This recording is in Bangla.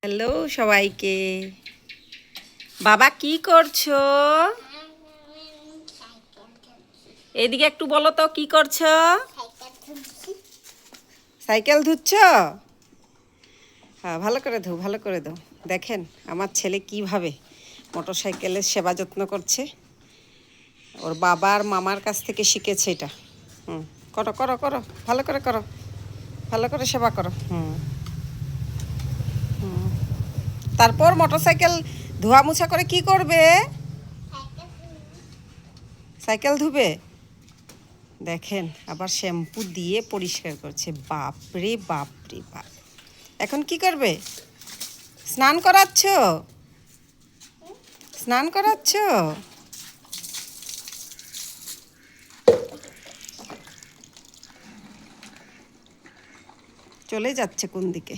হ্যালো সবাইকে। বাবা কি করছো? এদিকে একটু বলো তো কি করছো? সাইকেল ধুচ্ছ? হ্যাঁ, ভালো করে ধো, ভালো করে দাও। দেখেন আমার ছেলে কিভাবে মোটর সাইকেলের সেবা যত্ন করছে। ওর বাবা আর মামার কাছ থেকে শিখেছে এটা। করো করো করো, ভালো করে করো, ভালো করে সেবা করো। তারপর মোটর সাইকেল ধোয়া মোছা করে কি করবে? সাইকেল ধুবে। দেখেন আবার শ্যাম্পু দিয়ে পরিষ্কার করছে। বাপরে বাপরে বাপ। এখন কি করবে? স্নান করাচ্ছ? স্নান করাচ্ছ? চলে যাচ্ছে কোন দিকে?